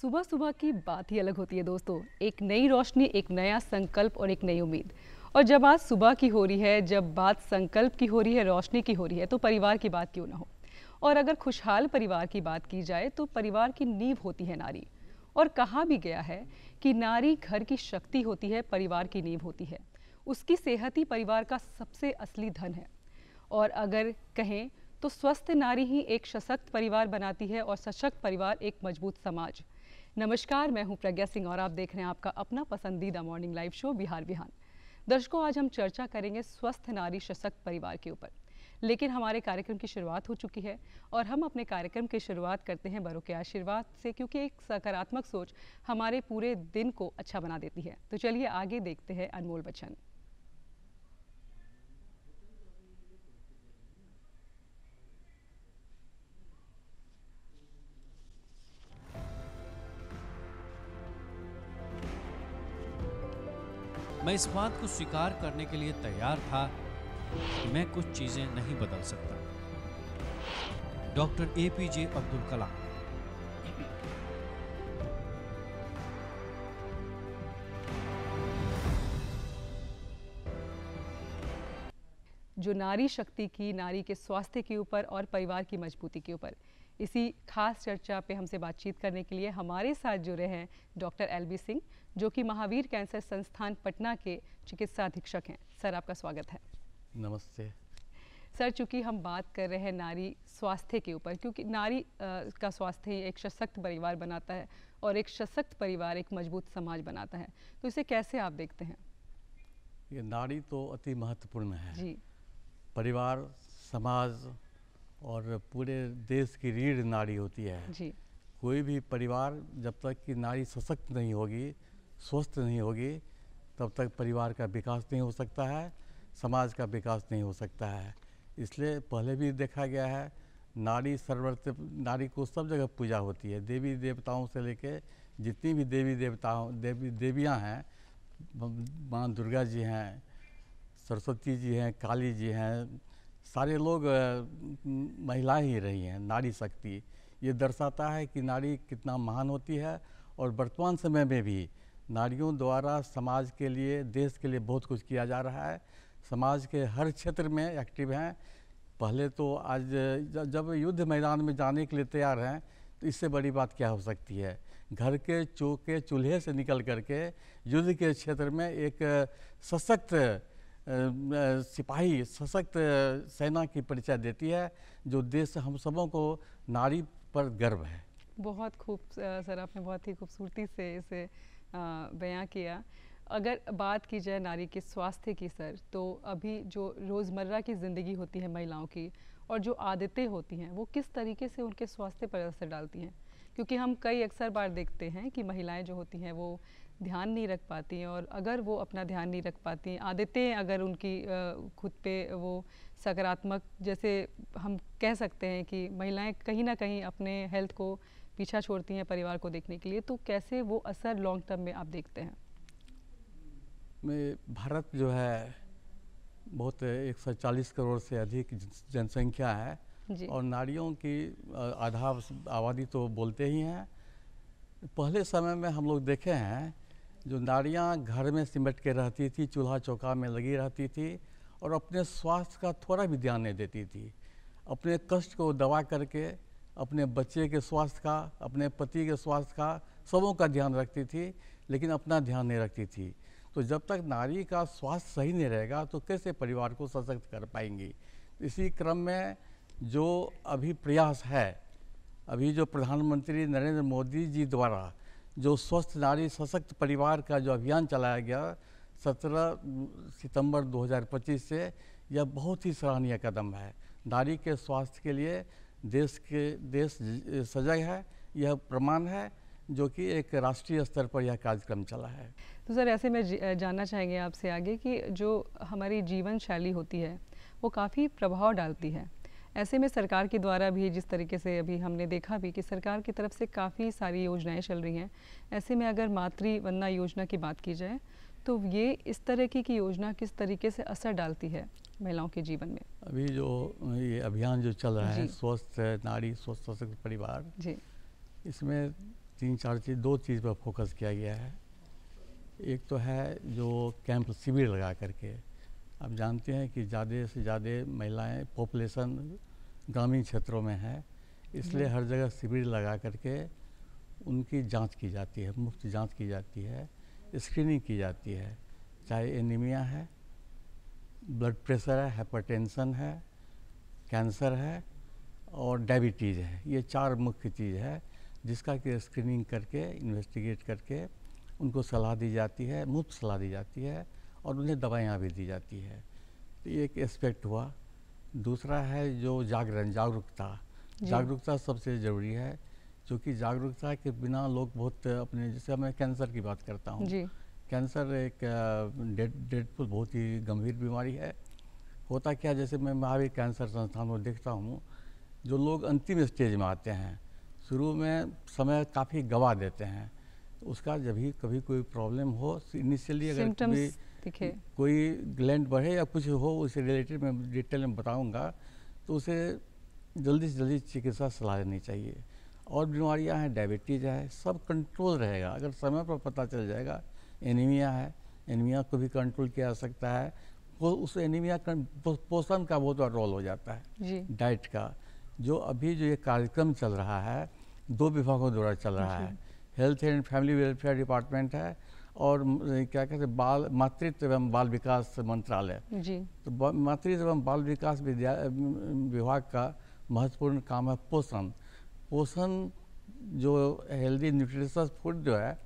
सुबह सुबह की बात ही अलग होती है दोस्तों। एक नई रोशनी, एक नया संकल्प और एक नई उम्मीद। और जब आज सुबह की हो रही है, जब बात संकल्प की हो रही है, रोशनी की हो रही है, तो परिवार की बात क्यों ना हो। और अगर खुशहाल परिवार की बात की जाए तो परिवार की नींव होती है नारी। और कहा भी गया है कि नारी घर की शक्ति होती है, परिवार की नींव होती है। उसकी सेहत ही परिवार का सबसे असली धन है। और अगर कहें तो स्वस्थ नारी ही एक सशक्त परिवार बनाती है और सशक्त परिवार एक मजबूत समाज। नमस्कार, मैं हूं प्रज्ञा सिंह और आप देख रहे हैं आपका अपना पसंदीदा मॉर्निंग लाइव शो बिहार बिहान। दर्शकों, आज हम चर्चा करेंगे स्वस्थ नारी सशक्त परिवार के ऊपर। लेकिन हमारे कार्यक्रम की शुरुआत हो चुकी है और हम अपने कार्यक्रम की शुरुआत करते हैं बड़ों के आशीर्वाद से, क्योंकि एक सकारात्मक सोच हमारे पूरे दिन को अच्छा बना देती है। तो चलिए आगे देखते हैं अनमोल वचन। मैं इस बात को स्वीकार करने के लिए तैयार था कि मैं कुछ चीजें नहीं बदल सकता। Doctor APJ Abdul Kalam. जो नारी शक्ति की, नारी के स्वास्थ्य के ऊपर और परिवार की मजबूती के ऊपर, इसी खास चर्चा पे हमसे बातचीत करने के लिए हमारे साथ जुड़े हैं डॉक्टर LB सिंह, जो कि महावीर कैंसर संस्थान पटना के चिकित्सा अधीक्षक हैं। सर, आपका स्वागत है। नमस्ते सर, चूंकि हम बात कर रहे हैं नारी स्वास्थ्य के ऊपर, क्योंकि नारी का स्वास्थ्य ही एक सशक्त परिवार बनाता है और एक सशक्त परिवार एक मजबूत समाज बनाता है, तो इसे कैसे आप देखते हैं? ये नारी तो अति महत्वपूर्ण है जी। परिवार, समाज और पूरे देश की रीढ़ नारी होती है जी। कोई भी परिवार जब तक कि नारी सशक्त नहीं होगी, स्वस्थ नहीं होगी, तब तक परिवार का विकास नहीं हो सकता है, समाज का विकास नहीं हो सकता है। इसलिए पहले भी देखा गया है, नारी सर्वत्र, नारी को सब जगह पूजा होती है। देवी देवताओं से लेके जितनी भी देवियाँ हैं, माँ दुर्गा जी हैं, सरस्वती जी हैं, काली जी हैं, सारे लोग महिला ही रही हैं। नारी शक्ति ये दर्शाता है कि नारी कितना महान होती है। और वर्तमान समय में भी नारियों द्वारा समाज के लिए, देश के लिए बहुत कुछ किया जा रहा है। समाज के हर क्षेत्र में एक्टिव हैं। पहले तो आज जब युद्ध मैदान में जाने के लिए तैयार हैं, तो इससे बड़ी बात क्या हो सकती है। घर के चौके चूल्हे से निकल करके युद्ध के क्षेत्र में एक सशक्त सिपाही, सशक्त सेना की परिचय देती है, जो देश हम सबों को नारी पर गर्व है। बहुत खूब सर, आपने बहुत ही खूबसूरती से इसे बयां किया। अगर बात की जाए नारी के स्वास्थ्य की सर, तो अभी जो रोज़मर्रा की ज़िंदगी होती है महिलाओं की और जो आदतें होती हैं, वो किस तरीके से उनके स्वास्थ्य पर असर डालती हैं? क्योंकि हम कई अक्सर बार देखते हैं कि महिलाएं जो होती हैं वो ध्यान नहीं रख पाती हैं, और अगर वो अपना ध्यान नहीं रख पाती हैं, आदतें अगर उनकी खुद पे वो सकारात्मक, जैसे हम कह सकते हैं कि महिलाएं कहीं ना कहीं अपने हेल्थ को पीछा छोड़ती हैं परिवार को देखने के लिए, तो कैसे वो असर लॉन्ग टर्म में आप देखते हैं? भारत जो है बहुत 140 करोड़ से अधिक जनसंख्या है और नारियों की आधा आबादी तो बोलते ही हैं। पहले समय में हम लोग देखे हैं, जो नारियां घर में सिमट के रहती थी, चूल्हा चौका में लगी रहती थी और अपने स्वास्थ्य का थोड़ा भी ध्यान नहीं देती थी। अपने कष्ट को दबा करके अपने बच्चे के स्वास्थ्य का, अपने पति के स्वास्थ्य का, सबों का ध्यान रखती थी, लेकिन अपना ध्यान नहीं रखती थी। तो जब तक नारी का स्वास्थ्य सही नहीं रहेगा तो कैसे परिवार को सशक्त कर पाएंगी। इसी क्रम में जो अभी प्रयास है, अभी जो प्रधानमंत्री नरेंद्र मोदी जी द्वारा जो स्वस्थ नारी सशक्त परिवार का जो अभियान चलाया गया 17 सितंबर 2025 से, यह बहुत ही सराहनीय कदम है। नारी के स्वास्थ्य के लिए देश सजग है। यह प्रमाण है जो कि एक राष्ट्रीय स्तर पर यह कार्यक्रम चला है। तो सर, ऐसे में जानना चाहेंगे आपसे आगे कि जो हमारी जीवन शैली होती है वो काफ़ी प्रभाव डालती है। ऐसे में सरकार के द्वारा भी, जिस तरीके से अभी हमने देखा भी कि सरकार की तरफ से काफ़ी सारी योजनाएं चल रही हैं, ऐसे में अगर मातृ वंदना योजना की बात की जाए तो ये इस तरह की योजना किस तरीके से असर डालती है महिलाओं के जीवन में? अभी जो ये अभियान जो चल रहा है, स्वस्थ नारी स्वस्थ सशक्त परिवार जी, इसमें दो चीज़ पर फोकस किया गया है। एक तो है जो कैंप शिविर लगा करके, आप जानते हैं कि ज़्यादा से ज़्यादा महिलाएं पॉपुलेशन ग्रामीण क्षेत्रों में है, इसलिए हर जगह शिविर लगा करके उनकी जांच की जाती है, मुफ्त जांच की जाती है, स्क्रीनिंग की जाती है, चाहे एनीमिया है, ब्लड प्रेशर है, हाइपरटेंशन है, कैंसर है और डायबिटीज़ है। ये 4 मुख्य चीज़ है जिसका कि स्क्रीनिंग करके इन्वेस्टिगेट करके उनको सलाह दी जाती है, मुफ्त सलाह दी जाती है और उन्हें दवाइयाँ भी दी जाती है। तो ये एक एस्पेक्ट हुआ। दूसरा है जो जागरूकता सबसे ज़रूरी है, क्योंकि जागरूकता के बिना लोग बहुत अपने, जैसे मैं कैंसर की बात करता हूँ, कैंसर एक डेडफुल बहुत ही गंभीर बीमारी है। होता क्या, जैसे मैं महावीर कैंसर संस्थान में देखता हूँ, जो लोग अंतिम स्टेज में आते हैं, शुरू में समय काफ़ी गवा देते हैं, तो उसका जब भी कभी कोई प्रॉब्लम हो, इनिशियली अगर कोई ग्लैंड बढ़े या कुछ हो, उसे रिलेटेड मैं डिटेल में बताऊँगा, तो उसे जल्दी से जल्दी चिकित्सा सलाह लेनी चाहिए। और बीमारियां हैं, डायबिटीज़ है, सब कंट्रोल रहेगा अगर समय पर पता चल जाएगा। एनीमिया है, एनीमिया को भी कंट्रोल किया जा सकता है। वो उस एनीमिया का पोषण का बहुत बड़ा रोल हो जाता है, डाइट का। जो अभी जो ये कार्यक्रम चल रहा है, 2 विभागों द्वारा चल रहा है, health and family welfare department है और क्या कहते हैं मातृत्व एवं बाल विकास मंत्रालय। तो मातृत्व एवं बाल विकास विभाग का महत्वपूर्ण काम है पोषण जो हेल्दी न्यूट्रिशियस फूड जो है,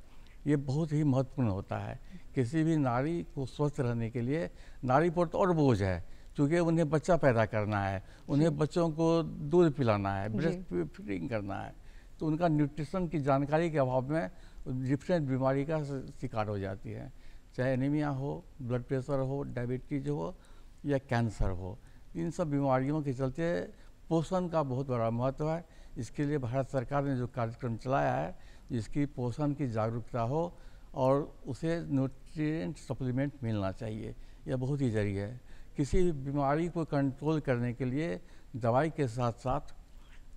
ये बहुत ही महत्वपूर्ण होता है। किसी भी नारी को स्वस्थ रहने के लिए नारी पर तो और बोझ है, क्योंकि उन्हें बच्चा पैदा करना है, उन्हें बच्चों को दूध पिलाना है, ब्रेस्ट फीडिंग करना है, तो उनका न्यूट्रिशन की जानकारी के अभाव में डिफरेंट बीमारी का शिकार हो जाती है, चाहे एनीमिया हो, ब्लड प्रेशर हो, डायबिटीज हो या कैंसर हो। इन सब बीमारियों के चलते पोषण का बहुत बड़ा महत्व है। इसके लिए भारत सरकार ने जो कार्यक्रम चलाया है, जिसकी पोषण की जागरूकता हो और उसे न्यूट्रिएंट सप्लीमेंट मिलना चाहिए, यह बहुत ही जरूरी है। किसी भी बीमारी को कंट्रोल करने के लिए दवाई के साथ साथ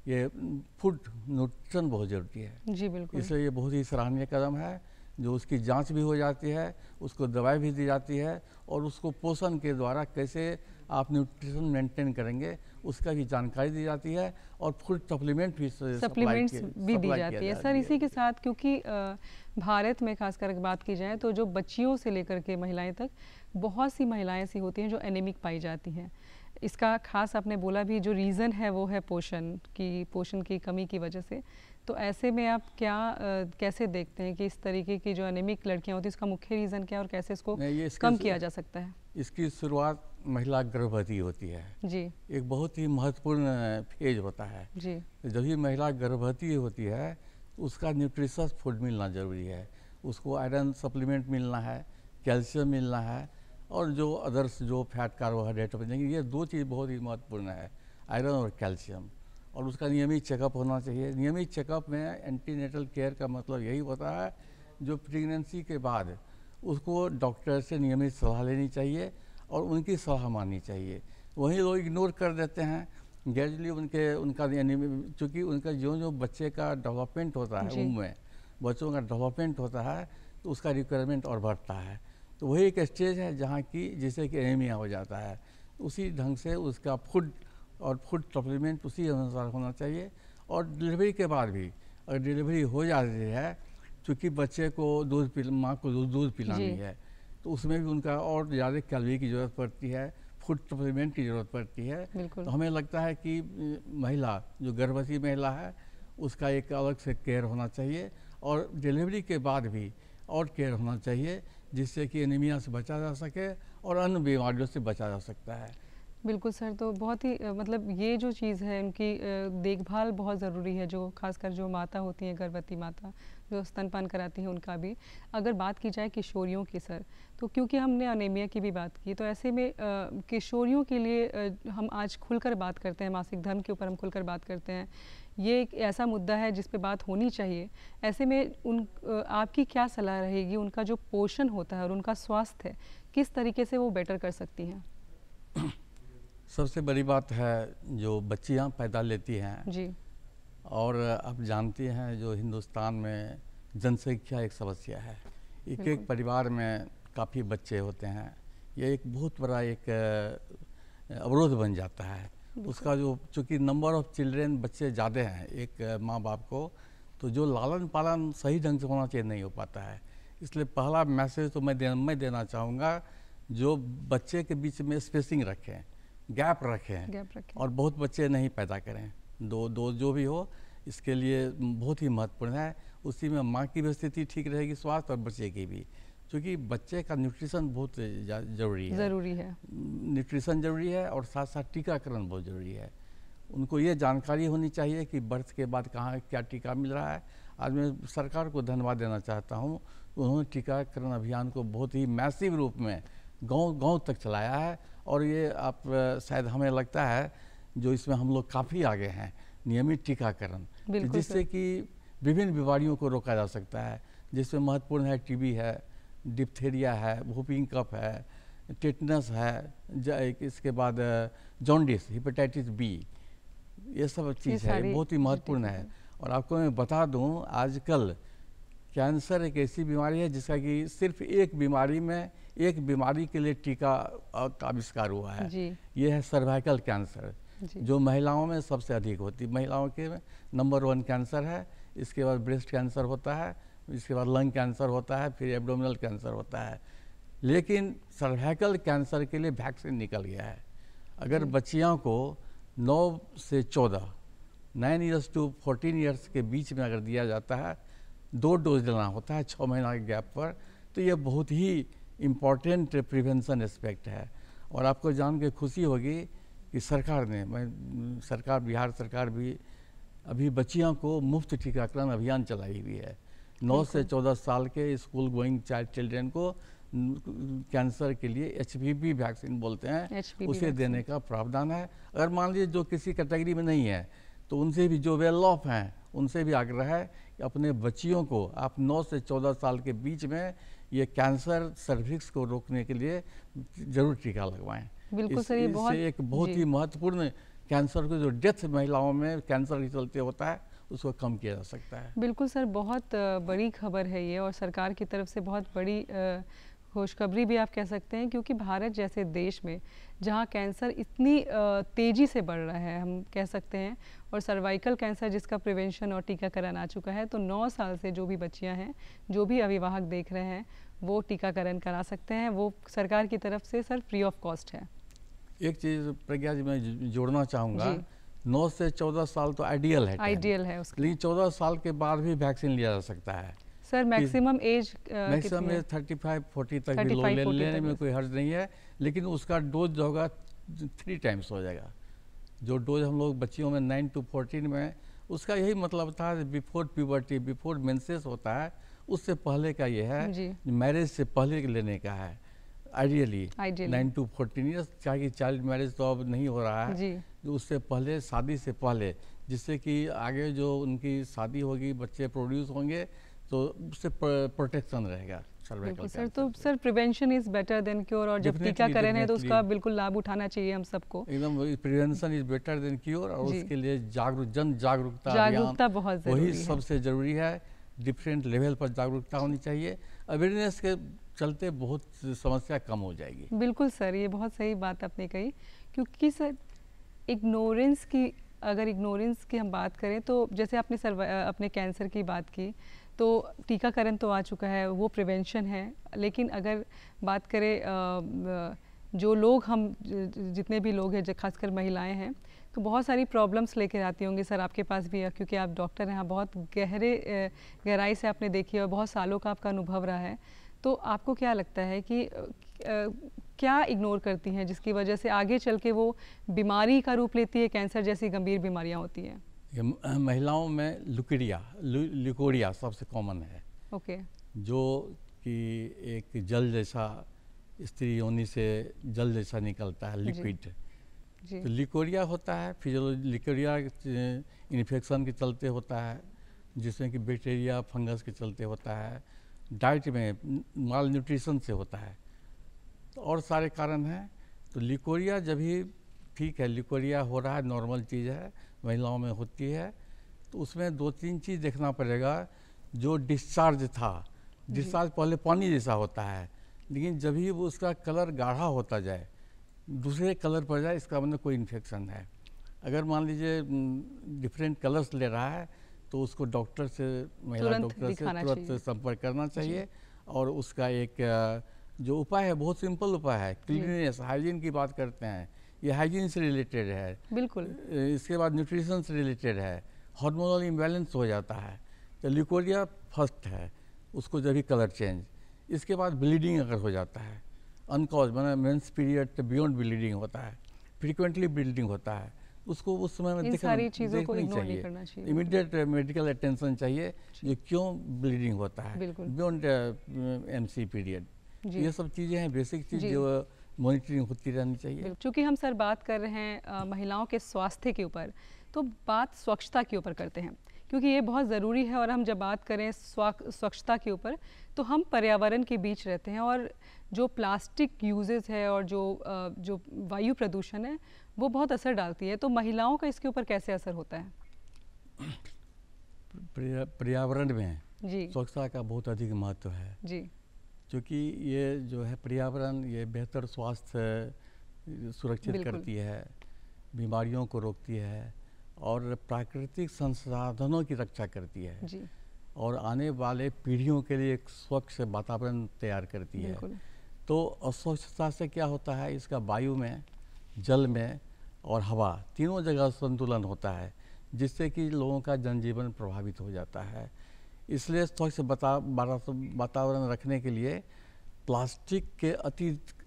ये फूड न्यूट्रिशन बहुत ज़रूरी है। जी बिल्कुल। इसलिए ये बहुत ही सराहनीय कदम है, जो उसकी जांच भी हो जाती है, उसको दवाई भी दी जाती है और उसको पोषण के द्वारा कैसे आप न्यूट्रिशन मेंटेन करेंगे उसका भी जानकारी दी जाती है और फूड सप्लीमेंट्स भी दी जाती है। सर इसी के साथ, क्योंकि भारत में खासकर बात की जाए तो जो बच्चियों से लेकर के महिलाएं तक बहुत सी महिलाएं ऐसी होती हैं जो एनीमिक पाई जाती हैं। इसका खास आपने बोला भी जो रीज़न है वो है पोषण की कमी की वजह से। तो ऐसे में आप कैसे देखते हैं कि इस तरीके की जो एनीमिक लड़कियां होती हैं इसका मुख्य रीज़न क्या है और कैसे इसको कम किया जा सकता है? इसकी शुरुआत महिला गर्भवती होती है जी, एक बहुत ही महत्वपूर्ण फेज होता है जी। जब भी महिला गर्भवती होती है उसका न्यूट्रिशियस फूड मिलना ज़रूरी है, उसको आयरन सप्लीमेंट मिलना है, कैल्शियम मिलना है और जो अदर्स जो फैट कार्बोहाइड्रेट बनेंगे, ये 2 चीज़ बहुत ही महत्वपूर्ण है, आयरन और कैल्शियम। और उसका नियमित चेकअप होना चाहिए। नियमित चेकअप में एंटीनेटल केयर का मतलब यही होता है, जो प्रेगनेंसी के बाद उसको डॉक्टर से नियमित सलाह लेनी चाहिए और उनकी सलाह माननी चाहिए। वहीं लोग इग्नोर कर देते हैं ग्रेजुअली उनका चूँकि उनका जो बच्चे का डेवलपमेंट होता है, उम्र में बच्चों का डेवलपमेंट होता है तो उसका रिक्वायरमेंट और बढ़ता है। तो वही एक स्टेज है जहाँ की जैसे कि एनीमिया हो जाता है, उसी ढंग से उसका फूड सप्लीमेंट उसी अनुसार होना चाहिए। और डिलीवरी के बाद भी अगर डिलीवरी हो जाती है, चूँकि बच्चे को माँ को दूध पिलानी है, तो उसमें भी उनका और ज़्यादा कैलोरी की ज़रूरत पड़ती है, फूड सप्लीमेंट की ज़रूरत पड़ती है। तो हमें लगता है कि महिला जो गर्भवती महिला है उसका एक अलग से केयर होना चाहिए और डिलीवरी के बाद भी और केयर होना चाहिए, जिससे कि एनीमिया से बचा जा सके और अन्य बीमारियों से बचा जा सकता है। बिल्कुल सर, तो बहुत ही मतलब ये जो चीज़ है उनकी देखभाल बहुत ज़रूरी है, जो खासकर जो माता होती हैं, गर्भवती माता जो स्तनपान कराती हैं उनका भी। अगर बात की जाए किशोरियों की सर, तो क्योंकि हमने अनीमिया की भी बात की, तो ऐसे में किशोरियों के लिए हम आज खुलकर बात करते हैं, मासिक धर्म के ऊपर हम खुलकर बात करते हैं। ये एक ऐसा मुद्दा है जिस पे बात होनी चाहिए। ऐसे में आपकी क्या सलाह रहेगी, उनका जो पोषण होता है और उनका स्वास्थ्य है किस तरीके से वो बेटर कर सकती हैं? सबसे बड़ी बात है जो बच्चियां पैदा लेती हैं जी, और आप जानते हैं जो हिंदुस्तान में जनसंख्या एक समस्या है, एक एक परिवार में काफ़ी बच्चे होते हैं, ये एक बहुत बड़ा एक अवरोध बन जाता है। उसका जो चूँकि नंबर ऑफ़ चिल्ड्रेन बच्चे ज़्यादा हैं एक माँ बाप को, तो जो लालन पालन सही ढंग से होना चाहिए नहीं हो पाता है। इसलिए पहला मैसेज तो मैं देना चाहूँगा, जो बच्चे के बीच में स्पेसिंग रखें, गैप रखें और बहुत बच्चे नहीं पैदा करें, दो जो भी हो, इसके लिए बहुत ही महत्वपूर्ण है। उसी में माँ की भी स्थिति ठीक रहेगी, स्वास्थ्य, और बच्चे की भी, क्योंकि बच्चे का न्यूट्रिशन बहुत ज़रूरी है। न्यूट्रिशन ज़रूरी है और साथ साथ टीकाकरण बहुत ज़रूरी है। उनको ये जानकारी होनी चाहिए कि बर्थ के बाद कहाँ क्या टीका मिल रहा है। आज मैं सरकार को धन्यवाद देना चाहता हूँ, उन्होंने टीकाकरण अभियान को बहुत ही मैसिव रूप में गांव तक चलाया है। और ये आप शायद हमें लगता है जो इसमें हम लोग काफ़ी आगे हैं, नियमित टीकाकरण, जिससे कि विभिन्न बीमारियों को रोका जा सकता है, जिसमें महत्वपूर्ण है टीबी है, डिप्थीरिया है, वूपिंग कफ है, टेटनस है, इसके बाद जॉन्डिस, हेपेटाइटिस बी, ये सब चीज़ है, बहुत ही महत्वपूर्ण है। और आपको मैं बता दूं, आजकल कैंसर एक ऐसी बीमारी है जिसका कि सिर्फ एक बीमारी के लिए टीका का आविष्कार हुआ है। ये है सर्वाइकल कैंसर, जो महिलाओं में सबसे अधिक होती है। महिलाओं के नंबर 1 कैंसर है, इसके बाद ब्रेस्ट कैंसर होता है, इसके बाद लंग कैंसर होता है, फिर एब्डोमिनल कैंसर होता है। लेकिन सर्वाइकल कैंसर के लिए वैक्सीन निकल गया है। अगर बच्चियों को 9 से 14, 9 ईयर्स टू 14 ईयर्स के बीच में अगर दिया जाता है, 2 डोज लेना होता है 6 महीना के गैप पर, तो ये बहुत ही इम्पॉर्टेंट प्रिवेंशन एस्पेक्ट है। और आपको जान के खुशी होगी कि बिहार सरकार भी अभी बच्चियों को मुफ्त टीकाकरण अभियान चलाई हुई है। 9 से 14 साल के स्कूल गोइंग चिल्ड्रेन को कैंसर के लिए HPV वैक्सीन बोलते हैं, उसे देने का प्रावधान है। अगर मान लीजिए जो किसी कैटेगरी में नहीं है, तो उनसे भी, जो वेल ऑफ हैं, उनसे भी आग्रह है कि अपने बच्चियों को आप 9 से 14 साल के बीच में ये कैंसर सर्विक्स को रोकने के लिए जरूर टीका लगवाएं। बिल्कुल सर, ये एक बहुत ही महत्वपूर्ण कैंसर को, जो डेथ महिलाओं में कैंसर के चलते होता है, उसको कम किया जा सकता है। बिल्कुल सर, बहुत बड़ी खबर है ये, और सरकार की तरफ से बहुत बड़ी खुशखबरी भी आप कह सकते हैं, क्योंकि भारत जैसे देश में जहां कैंसर इतनी तेज़ी से बढ़ रहा है, हम कह सकते हैं, और सर्वाइकल कैंसर जिसका प्रिवेंशन और टीकाकरण आ चुका है, तो 9 साल से जो भी बच्चियां हैं, जो भी अभिभावक देख रहे हैं, वो टीकाकरण करा सकते हैं। वो सरकार की तरफ से सर फ्री ऑफ कॉस्ट है। एक चीज़ प्रज्ञा जी मैं जोड़ना चाहूँगा, 9 से 14 साल तो आइडियल है उसके, लेकिन 14 साल के बाद भी वैक्सीन लिया जा सकता है। सर मैक्सिमम एज 35-40 तक भी लोग लेने में कोई हर्ज नहीं है, लेकिन उसका डोज जो होगा 3 टाइम्स हो जाएगा। जो डोज हम लोग बच्चियों में 9 to 14 में, उसका यही मतलब था बिफोर प्यूबर्टी, बिफोर मेंसेस होता है, उससे पहले का ये है, मैरिज से पहले लेने का है आइडियली 9 to 14 ईयर्स। चाहे चाइल्ड मैरिज तो अब नहीं हो रहा है, जो उससे पहले, शादी से पहले, जिससे कि आगे जो उनकी शादी होगी, बच्चे प्रोड्यूस होंगे, तो उससे प्रोटेक्शन रहेगा सर्वाइकल सर। तो sir prevention is better than cure, और जब टीकाकरण है तो उसका बिल्कुल लाभ उठाना चाहिए हम सबको। एकदम, prevention is better than cure, और उसके लिए जन जागरूकता बहुत जरूरी है, वही सबसे जरूरी है। डिफरेंट लेवल पर जागरूकता होनी चाहिए, अवेयरनेस के चलते बहुत समस्या कम हो जाएगी। बिल्कुल सर, ये बहुत सही बात आपने कही, क्योंकि सर इग्नोरेंस की हम बात करें, तो जैसे आपने अपने कैंसर की बात की, तो टीकाकरण तो आ चुका है, वो प्रिवेंशन है। लेकिन अगर बात करें जो लोग, हम जितने भी लोग हैं, खासकर महिलाएं हैं, तो बहुत सारी प्रॉब्लम्स लेकर आती होंगी सर आपके पास भी, क्योंकि आप डॉक्टर हैं, बहुत गहराई से आपने देखी है और बहुत सालों का आपका अनुभव रहा है। तो आपको क्या लगता है कि क्या इग्नोर करती हैं जिसकी वजह से आगे चल के वो बीमारी का रूप लेती है, कैंसर जैसी गंभीर बीमारियां होती हैं? महिलाओं में ल्यूकोरिया सबसे कॉमन है। ओके। जो कि एक जल जैसा, स्त्री योनि से जल जैसा निकलता है, लिक्विड। तो ल्यूकोरिया होता है, ल्यूकोरिया इन्फेक्शन के चलते होता है, जिसमें कि बैक्टीरिया फंगस के चलते होता है, डाइट में माल न्यूट्रिशन से होता है, तो और सारे कारण हैं। तो ल्यूकोरिया जब भी ठीक है, ल्यूकोरिया हो रहा है, नॉर्मल चीज़ है, महिलाओं में होती है, तो उसमें 2-3 चीज़ देखना पड़ेगा। जो डिस्चार्ज था, डिस्चार्ज पहले पानी जैसा होता है, लेकिन जब ही वो उसका कलर गाढ़ा होता जाए, दूसरे कलर पर जाए, इसका मतलब कोई इन्फेक्शन है। अगर मान लीजिए डिफरेंट कलर्स ले रहा है तो उसको डॉक्टर से, महिला डॉक्टर से तुरंत संपर्क करना चाहिए। और उसका एक जो उपाय है बहुत सिंपल उपाय है, क्लीननेस, हाइजीन की बात करते हैं, ये हाइजीन से रिलेटेड है। बिल्कुल। इसके बाद न्यूट्रिशन से रिलेटेड है, हार्मोनल इम्बैलेंस हो जाता है तो ल्यूकोरिया फर्स्ट है, उसको जब भी कलर चेंज। इसके बाद ब्लीडिंग अगर हो जाता है, अनकॉज मतलब मेंस पीरियड बियॉन्ड ब्लीडिंग होता है, फ्रीक्वेंटली ब्लीडिंग होता है, उसको उस समय में सारी चीज़ों को इग्नोर नहीं करना चाहिए। इमीडिएट मेडिकल अटेंशन चाहिए कि क्यों ब्लीडिंग होता है बियॉन्ड एमसी पीरियड। ये सब चीज़ें हैं बेसिक चीज़ जो मॉनिटरिंग होती रहनी चाहिए। चूँकि हम सर बात कर रहे हैं महिलाओं के स्वास्थ्य के ऊपर, तो बात स्वच्छता के ऊपर करते हैं, क्योंकि ये बहुत ज़रूरी है। और हम जब बात करें स्वच्छता के ऊपर तो हम पर्यावरण के बीच रहते हैं, और जो प्लास्टिक यूजेस है और जो वायु प्रदूषण है वो बहुत असर डालती है। तो महिलाओं का इसके ऊपर कैसे असर होता है? पर्यावरण में स्वच्छता का बहुत अधिक महत्व है जी, क्योंकि ये जो है पर्यावरण, ये बेहतर स्वास्थ्य सुरक्षित करती है, बीमारियों को रोकती है और प्राकृतिक संसाधनों की रक्षा करती है जी। और आने वाले पीढ़ियों के लिए एक स्वच्छ वातावरण तैयार करती है। तो अस्वच्छता से क्या होता है, इसका वायु में, जल में और हवा तीनों जगह संतुलन होता है, जिससे कि लोगों का जनजीवन प्रभावित हो जाता है। इसलिए स्वच्छ वातावरण रखने के लिए प्लास्टिक के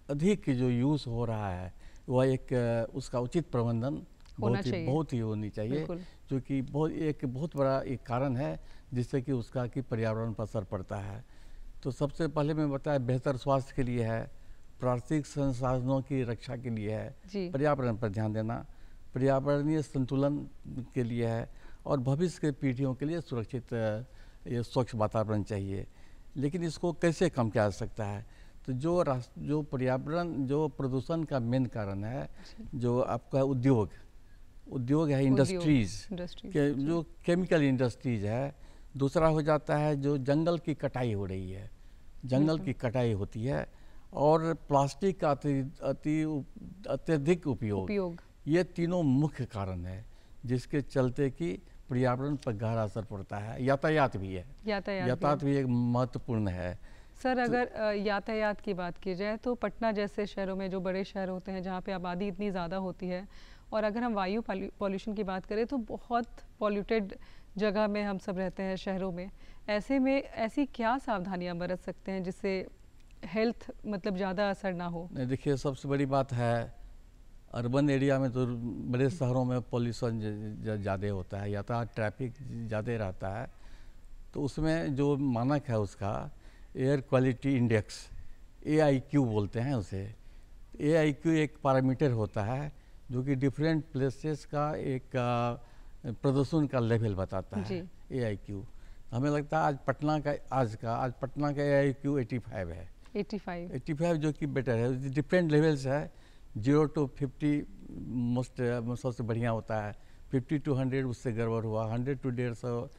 अधिक जो यूज़ हो रहा है वह एक उसका उचित प्रबंधन बहुत ही होनी चाहिए, क्योंकि बहुत बड़ा एक कारण है जिससे कि उसका कि पर्यावरण पर असर पड़ता है। तो सबसे पहले मैं बताया बेहतर स्वास्थ्य के लिए है, प्राकृतिक संसाधनों की रक्षा के लिए है, पर्यावरण पर ध्यान देना, पर्यावरणीय संतुलन के लिए है और भविष्य के पीढ़ियों के लिए सुरक्षित ये स्वच्छ वातावरण चाहिए। लेकिन इसको कैसे कम किया जा सकता है? तो जो पर्यावरण, जो प्रदूषण का मेन कारण है, जो आपका उद्योग है, इंडस्ट्रीज के जो केमिकल इंडस्ट्रीज है। दूसरा हो जाता है जो जंगल की कटाई हो रही है, जंगल की कटाई होती है, और प्लास्टिक का अत्यधिक उपयोग। ये तीनों मुख्य कारण है जिसके चलते कि पर्यावरण पर गहरा असर पड़ता है। यातायात भी है, यातायात भी एक महत्वपूर्ण है। सर अगर यातायात की बात की जाए तो पटना जैसे शहरों में, जो बड़े शहर होते हैं जहाँ पे आबादी इतनी ज़्यादा होती है, और अगर हम वायु पॉल्यूशन की बात करें तो बहुत पॉल्यूटेड जगह में हम सब रहते हैं शहरों में। ऐसे में ऐसी क्या सावधानियां बरत सकते हैं जिससे हेल्थ मतलब ज़्यादा असर ना हो? देखिए, सबसे बड़ी बात है अर्बन एरिया में तो बड़े शहरों में पॉल्यूशन ज़्यादा होता है, यातायात ट्रैफिक ज़्यादा रहता है। तो उसमें जो मानक है उसका एयर क्वालिटी इंडेक्स, AIQ बोलते हैं उसे। AIQ एक पैरामीटर होता है जो कि डिफरेंट प्लेसेस का एक प्रदूषण का लेवल बताता है। AIQ हमें लगता है आज पटना का AIQ 85 है। 85 जो कि बेटर है। डिफरेंट लेवल्स है, 0 to 50 सबसे बढ़िया होता है, 50 to 100 उससे गड़बड़ हुआ, 100 to 150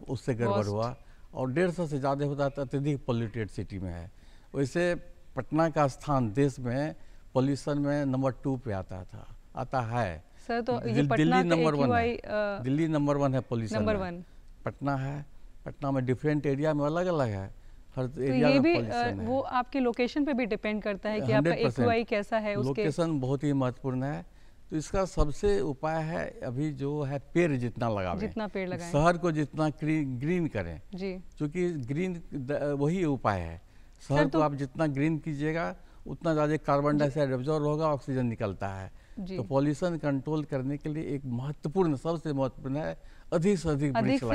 उससे गड़बड़ हुआ, और 150 से ज़्यादा होता है तो अत्यधिक पॉल्यूटेड सिटी में है। वैसे पटना का स्थान देश में पॉल्यूशन में नंबर 2 पे आता है। सर तो ये दिल्ली नंबर 1 है, दिल्ली नंबर 1 है पॉल्यूशन में, पटना है। पटना में डिफरेंट एरिया में अलग अलग है, हर तो एरिया ये में भी पॉल्यूशन है। वो आपके लोकेशन पे भी डिपेंड करता है कि आपका AQI कैसा है। उसके लोकेशन बहुत ही महत्वपूर्ण है। तो इसका सबसे उपाय है अभी जो है पेड़ जितना लगाएं, शहर को जितना ग्रीन करें जी, क्योंकि ग्रीन वही उपाय है। शहर को आप जितना ग्रीन कीजिएगा उतना ज़्यादा कार्बन डाइऑक्साइड एब्जॉर्ब होगा, ऑक्सीजन निकलता है। तो पॉल्यूशन कंट्रोल करने के लिए एक महत्वपूर्ण, सबसे महत्वपूर्ण है अधिक से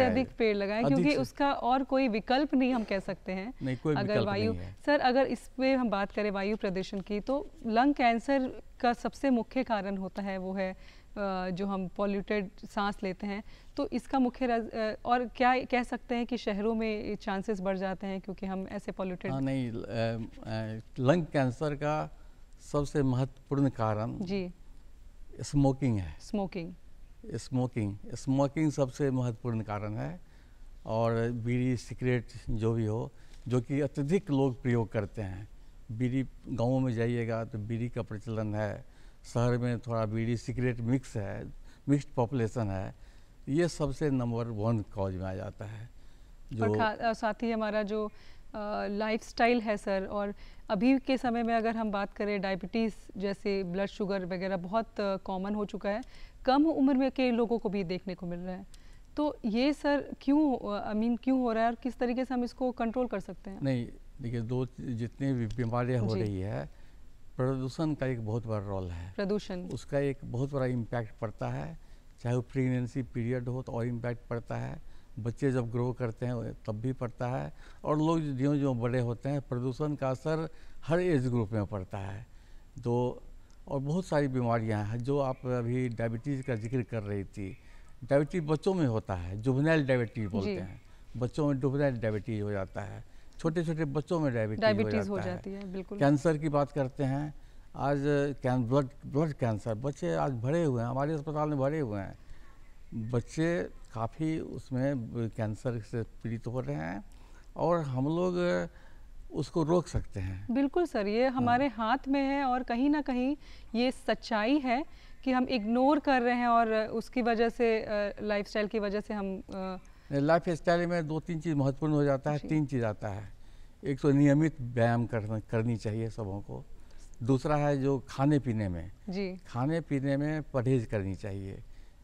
अधिक पेड़ लगाएं, क्योंकि उसका और कोई विकल्प नहीं हम कह सकते हैं। नहीं, कोई अगर वायु सर अगर इस पे हम बात करें वायु प्रदूषण की, तो लंग कैंसर का सबसे मुख्य कारण होता है वो है जो हम पॉल्यूटेड सांस लेते हैं। तो इसका मुख्य और क्या कह सकते हैं कि शहरों में चांसेस बढ़ जाते हैं क्योंकि हम ऐसे पॉल्यूटेड? नहीं, लंग कैंसर का सबसे महत्वपूर्ण कारण जी स्मोकिंग है। स्मोकिंग सबसे महत्वपूर्ण कारण है। और बीड़ी सिगरेट जो भी हो, जो कि अत्यधिक लोग प्रयोग करते हैं। बीड़ी गाँवों में जाइएगा तो बीड़ी का प्रचलन है, शहर में थोड़ा बीड़ी सिगरेट मिक्स्ड पॉपुलेशन है। ये सबसे नंबर 1 कॉज में आ जाता है। और साथ ही हमारा जो लाइफस्टाइल है सर, और अभी के समय में अगर हम बात करें डायबिटीज़ जैसे ब्लड शुगर वगैरह बहुत कॉमन हो चुका है, कम उम्र में के लोगों को भी देखने को मिल रहा है। तो ये सर क्यों हो रहा है और किस तरीके से हम इसको कंट्रोल कर सकते हैं? नहीं, देखिए, जितनी भी बीमारियाँ हो रही है, प्रदूषण का एक बहुत बड़ा रोल है। प्रदूषण, उसका एक बहुत बड़ा इम्पैक्ट पड़ता है। चाहे वो प्रेगनेंसी पीरियड हो तो और इम्पैक्ट पड़ता है, बच्चे जब ग्रो करते हैं तब भी पड़ता है, और लोग जो बड़े होते हैं, प्रदूषण का असर हर एज ग्रुप में पड़ता है। तो और बहुत सारी बीमारियां हैं जो आप अभी डायबिटीज़ का जिक्र कर रही थी। डायबिटीज़ बच्चों में होता है, जुवेनाइल डायबिटीज़ बोलते हैं। बच्चों में जुवेनाइल डायबिटीज़ हो जाता है, छोटे छोटे बच्चों में डायबिटीज़ हो जाती है। बिल्कुल। कैंसर की बात करते हैं, आज ब्लड कैंसर बच्चे आज भरे हुए हैं, हमारे अस्पताल में भरे हुए हैं। बच्चे काफ़ी उसमें कैंसर से पीड़ित हो रहे हैं, और हम लोग उसको रोक सकते हैं। बिल्कुल सर, ये हमारे हाथ में है, और कहीं ना कहीं ये सच्चाई है कि हम इग्नोर कर रहे हैं, और उसकी वजह से लाइफस्टाइल की वजह से हम लाइफस्टाइल में 2-3 चीज़ महत्वपूर्ण हो जाता है। 3 चीज़ आता है। एक तो नियमित व्यायाम करनी चाहिए सबों को। दूसरा है जो खाने पीने में परहेज करनी चाहिए,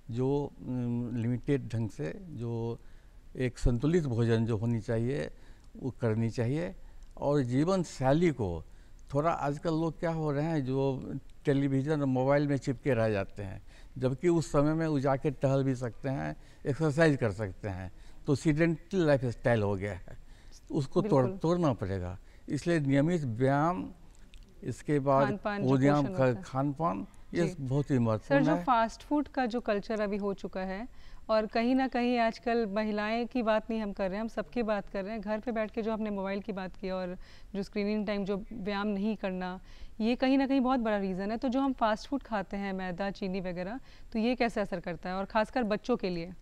जो लिमिटेड ढंग से, जो एक संतुलित भोजन जो होनी चाहिए वो करनी चाहिए। और जीवन शैली को थोड़ा, आजकल लोग क्या हो रहे हैं, जो टेलीविज़न और मोबाइल में चिपके रह जाते हैं, जबकि उस समय में वो जाके टहल भी सकते हैं, एक्सरसाइज कर सकते हैं। तो सीडेंटल लाइफ स्टाइल हो गया है, उसको तोड़ना पड़ेगा। इसलिए नियमित व्यायाम, इसके बाद खान पान, ये बहुत ही महत्वपूर्ण है। सर, जो फास्ट फूड का जो कल्चर अभी हो चुका है, और कहीं ना कहीं आजकल महिलाएं की बात नहीं हम कर रहे हैं, हम सबकी बात कर रहे हैं, घर पे बैठ के जो आपने मोबाइल की बात की, और जो स्क्रीनिंग टाइम, जो व्यायाम नहीं करना, ये कहीं ना कहीं बहुत बड़ा रीज़न है। तो जो हम फास्ट फूड खाते हैं, मैदा, चीनी वगैरह, तो ये कैसे असर करता है, और ख़ासकर बच्चों के लिए?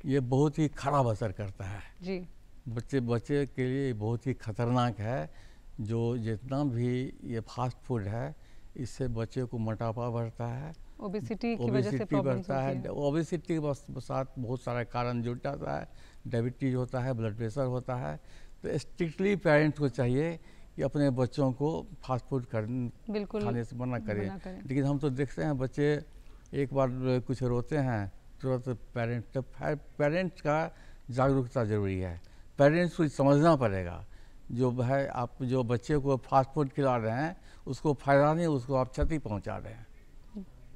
ये बहुत ही खराब असर करता है जी। बच्चे के लिए बहुत ही खतरनाक है। जो जितना भी ये फास्ट फूड है, इससे बच्चे को मोटापा बढ़ता है, ओबेसिटी की वजह से प्रॉब्लम्स होती है। ओबेसिटी के साथ बहुत सारा कारण जुड़ जाता है, डायबिटीज़ होता है, ब्लड प्रेशर होता है। तो स्ट्रिक्टली पेरेंट्स को चाहिए कि अपने बच्चों को फास्ट फूड खाने से मना करें। लेकिन हम तो देखते हैं बच्चे एक बार कुछ रोते हैं, तुरंत पेरेंट्स का जागरूकता ज़रूरी है। पेरेंट्स को समझना पड़ेगा, जो है आप जो बच्चे को फास्ट फूड खिला रहे हैं उसको फ़ायदा नहीं, उसको आप क्षति पहुंचा रहे हैं।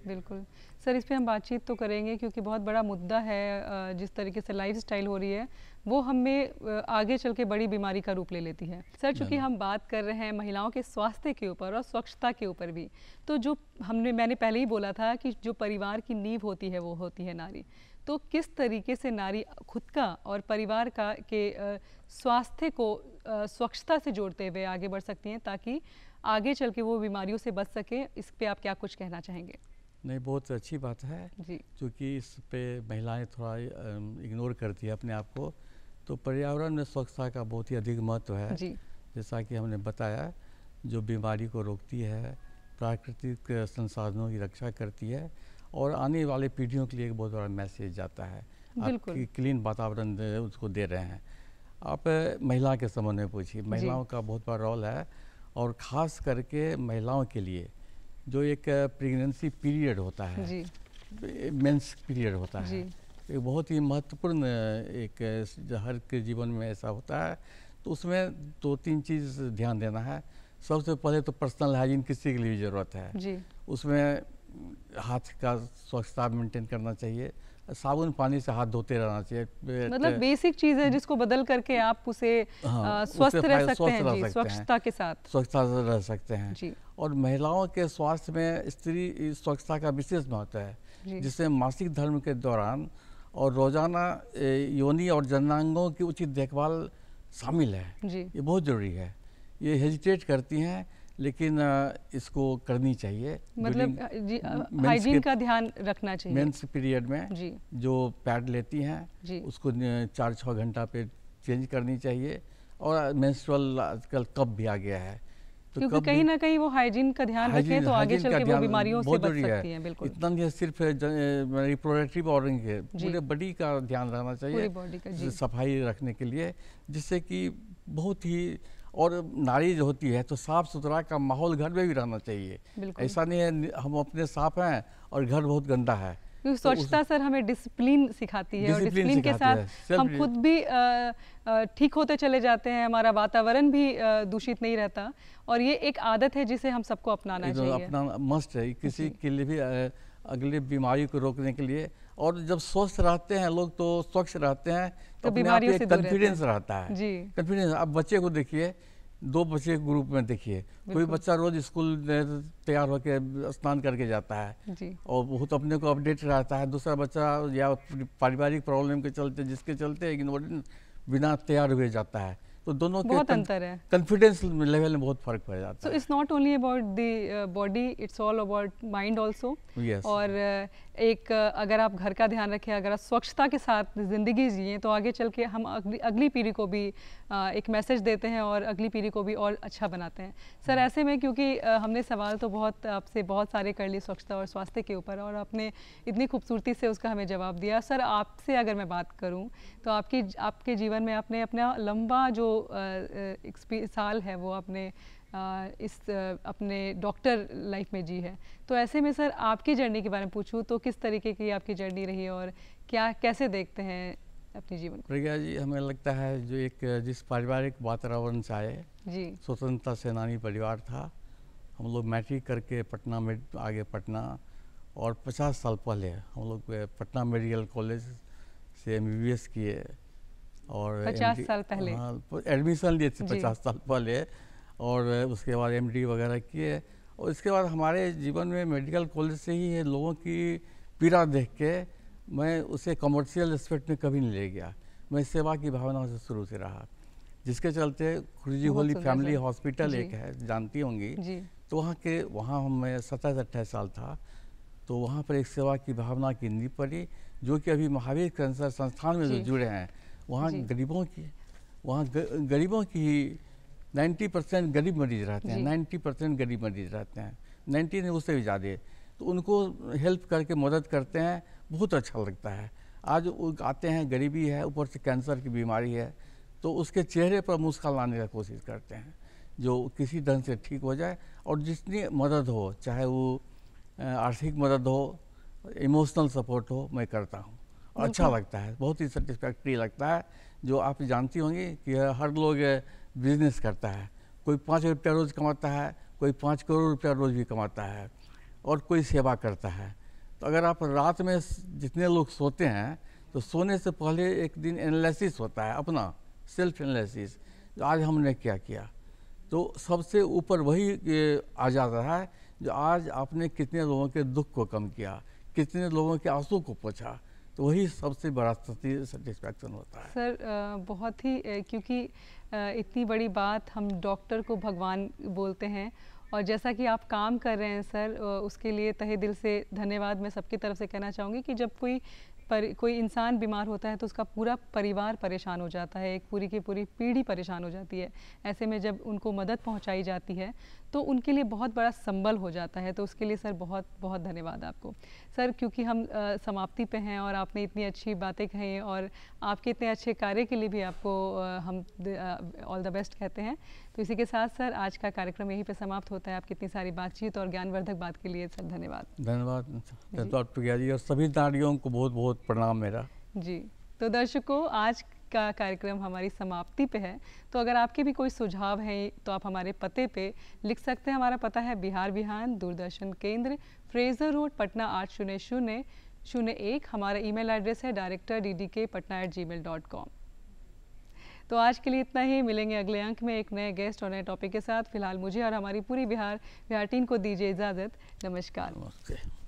बिल्कुल सर, इस पे हम बातचीत तो करेंगे, क्योंकि बहुत बड़ा मुद्दा है। जिस तरीके से लाइफस्टाइल हो रही है, वो हमें आगे चल के बड़ी बीमारी का रूप ले लेती है। सर, चूँकि हम बात कर रहे हैं महिलाओं के स्वास्थ्य के ऊपर और स्वच्छता के ऊपर भी, तो जो मैंने पहले ही बोला था कि जो परिवार की नींव होती है वो होती है नारी। तो किस तरीके से नारी खुद का और परिवार का के स्वास्थ्य को स्वच्छता से जोड़ते हुए आगे बढ़ सकती हैं, ताकि आगे चल के वो बीमारियों से बच सके? इस पे आप क्या कुछ कहना चाहेंगे? नहीं, बहुत अच्छी बात है जी, क्योंकि इस पे महिलाएं थोड़ा इग्नोर करती है अपने आप को। तो पर्यावरण में स्वच्छता का बहुत ही अधिक महत्व है जी। जैसा कि हमने बताया, जो बीमारी को रोकती है, प्राकृतिक संसाधनों की रक्षा करती है, और आने वाले पीढ़ियों के लिए एक बहुत बड़ा मैसेज जाता है। आप क्लीन वातावरण उसको दे रहे हैं। आप महिला के संबंध में पूछिए, महिलाओं का बहुत बड़ा रोल है, और ख़ास करके महिलाओं के लिए जो एक प्रेगनेंसी पीरियड होता है, मेंस पीरियड होता है, एक बहुत ही महत्वपूर्ण एक हर के जीवन में ऐसा होता है। तो उसमें 2-3 चीज़ ध्यान देना है। सबसे पहले तो पर्सनल हाइजीन किसी के लिए ज़रूरत है जी। उसमें हाथ का स्वच्छता मेंटेन करना चाहिए, साबुन पानी से हाथ धोते रहना चाहिए। मतलब बेसिक चीज़ है जिसको बदल करके आप उसे स्वस्थ रह सकते हैं जी, स्वच्छता के साथ स्वच्छता से रह सकते हैं जी। और महिलाओं के स्वास्थ्य में स्त्री स्वच्छता का विशेष महत्व है, जिसमें मासिक धर्म के दौरान और रोजाना योनि और जननांगों की उचित देखभाल शामिल है जी। ये बहुत ज़रूरी है। ये हेजिटेट करती हैं, लेकिन इसको करनी चाहिए। मतलब हाइजीन का ध्यान रखना चाहिए। मेंस पीरियड में जी। जो पैड लेती हैं उसको 4-6 घंटा पे चेंज करनी चाहिए। और मेंस्ट्रुअल आजकल कप भी आ गया है, तो क्योंकि कहीं ना कहीं वो हाइजीन का ध्यान रखें तो आगे चल के वो बीमारियों से बच सकती हैं। बिल्कुल, इतना नहीं सिर्फ रिप्रोडक्टिव ऑर्गन के, पूरे बॉडी का ध्यान रखना चाहिए, पूरी बॉडी का सफाई रखने के लिए, जिससे कि बहुत ही, और नारी जो होती है तो साफ सुथरा का माहौल घर में भी रहना चाहिए। ऐसा नहीं है हम अपने साफ हैं और घर बहुत गंदा है। स्वच्छता सर हमें डिसिप्लिन सिखाती है और डिसिप्लिन के साथ हम खुद भी ठीक होते चले जाते हैं, हमारा वातावरण भी दूषित नहीं रहता, और ये एक आदत है जिसे हम सबको अपनाना चाहिए। अपना मस्ट है किसी के लिए भी अगली बीमारी को रोकने के लिए। और जब स्वस्थ रहते हैं लोग तो स्वच्छ रहते हैं तो बीमारियों से कॉन्फिडेंस रहता है जी। कॉन्फिडेंस। अब बच्चे को देखिए, 2 बच्चे के ग्रुप में देखिए, कोई बच्चा रोज स्कूल तैयार होकर स्नान करके जाता है जी, और बहुत अपने को अपडेट रहता है। दूसरा बच्चा या पारिवारिक प्रॉब्लम के चलते, जिसके चलते इग्नोरेंस बिना तैयार हुए जाता है, तो दोनों बहुत अंतर है, कॉन्फिडेंस लेवल में बहुत फर्क पड़ जाता है। So it's not only about the body, it's all about mind also. और एक अगर आप घर का ध्यान रखें, अगर आप स्वच्छता के साथ ज़िंदगी जिए तो आगे चल के हम अगली पीढ़ी को भी एक मैसेज देते हैं और अगली पीढ़ी को भी और अच्छा बनाते हैं। सर ऐसे में क्योंकि हमने सवाल तो बहुत आपसे बहुत सारे कर लिए स्वच्छता और स्वास्थ्य के ऊपर, और आपने इतनी खूबसूरती से उसका हमें जवाब दिया। सर आपसे अगर मैं बात करूं तो आपके जीवन में आपने अपना लंबा जो साल है वो आपने अपने डॉक्टर लाइफ में जी है, तो ऐसे में सर आपकी जर्नी के बारे में पूछूं तो किस तरीके की आपकी जर्नी रही है और कैसे देखते हैं अपने जीवन को? प्रज्ञा जी, हमें लगता है जो जिस पारिवारिक वातावरण से आए जी, स्वतंत्रता सेनानी परिवार था। हम लोग मैट्रिक करके पटना में आगे पटना, और 50 साल पहले हम लोग पटना मेडिकल कॉलेज से MBBS किए, और 50 साल पहले एडमिशन लिए थे 50 साल पहले, और उसके बाद MD वगैरह किए। और इसके बाद हमारे जीवन में मेडिकल कॉलेज से ही लोगों की पीड़ा देख के मैं उसे कमर्शियल एस्पेक्ट में कभी नहीं ले गया। मैं सेवा की भावना से शुरू से रहा, जिसके चलते खुर्जी होली फैमिली हॉस्पिटल एक है, जानती होंगी, तो वहाँ मैं 27-28 साल था, तो वहाँ पर एक सेवा की भावना की नींव पड़ी, जो कि अभी महावीर कैंसर संस्थान में जो जुड़े हैं, वहाँ गरीबों की 90% गरीब मरीज रहते हैं, 90% गरीब मरीज रहते हैं, 90 नहीं उससे भी ज़्यादा, तो उनको हेल्प करके मदद करते हैं, बहुत अच्छा लगता है। आज वो आते हैं, गरीबी है, ऊपर से कैंसर की बीमारी है, तो उसके चेहरे पर मुस्कान लाने की कोशिश करते हैं, जो किसी ढंग से ठीक हो जाए। और जितनी मदद हो, चाहे वो आर्थिक मदद हो, इमोशनल सपोर्ट हो, मैं करता हूँ, अच्छा लगता है, बहुत ही सेटिस्फैक्ट्री लगता है। जो आप जानती होंगी कि हर लोग बिजनेस करता है, कोई 5 रुपया रोज़ कमाता है, कोई 5 करोड़ रुपया रोज़ भी कमाता है, और कोई सेवा करता है। तो अगर आप रात में जितने लोग सोते हैं, तो सोने से पहले एक दिन एनालिसिस होता है, अपना सेल्फ एनालिसिस, आज हमने क्या किया, तो सबसे ऊपर वही आ जाता है, जो आज आपने कितने लोगों के दुख को कम किया, कितने लोगों के आंसू को पोंछा, तो वही सबसे बड़ा सेटिस्फैक्शन होता है। सर बहुत ही क्योंकि इतनी बड़ी बात, हम डॉक्टर को भगवान बोलते हैं, और जैसा कि आप काम कर रहे हैं सर, उसके लिए तहे दिल से धन्यवाद मैं सबकी तरफ से कहना चाहूँगी कि जब कोई इंसान बीमार होता है तो उसका पूरा परिवार परेशान हो जाता है, एक पूरी की पूरी पीढ़ी परेशान हो जाती है। ऐसे में जब उनको मदद पहुंचाई जाती है तो उनके लिए बहुत बड़ा संबल हो जाता है, तो उसके लिए सर बहुत बहुत धन्यवाद आपको। सर क्योंकि हम समाप्ति पे हैं और आपने इतनी अच्छी बातें कही और आपके इतने अच्छे कार्य के लिए भी आपको हम ऑल द बेस्ट कहते हैं। तो इसी के साथ सर आज का कार्यक्रम यहीं पे समाप्त होता है। आपकी इतनी सारी बातचीत और ज्ञानवर्धक बात के लिए सर धन्यवाद। धन्यवाद प्रिया जी, और सभी नारियों को बहुत बहुत प्रणाम मेरा जी। तो दर्शकों, आज का कार्यक्रम हमारी समाप्ति पे है, तो अगर आपके भी कोई सुझाव हैं तो आप हमारे पते पे लिख सकते हैं। हमारा पता है बिहार विहान दूरदर्शन केंद्र, फ्रेजर रोड, पटना 800001। हमारा ईमेल एड्रेस है director.ddk.patna@gmail.com। तो आज के लिए इतना ही, मिलेंगे अगले अंक में एक नए गेस्ट और नए टॉपिक के साथ। फिलहाल मुझे और हमारी पूरी बिहार टीम को दीजिए इजाज़त। नमस्कार। नमस्ते।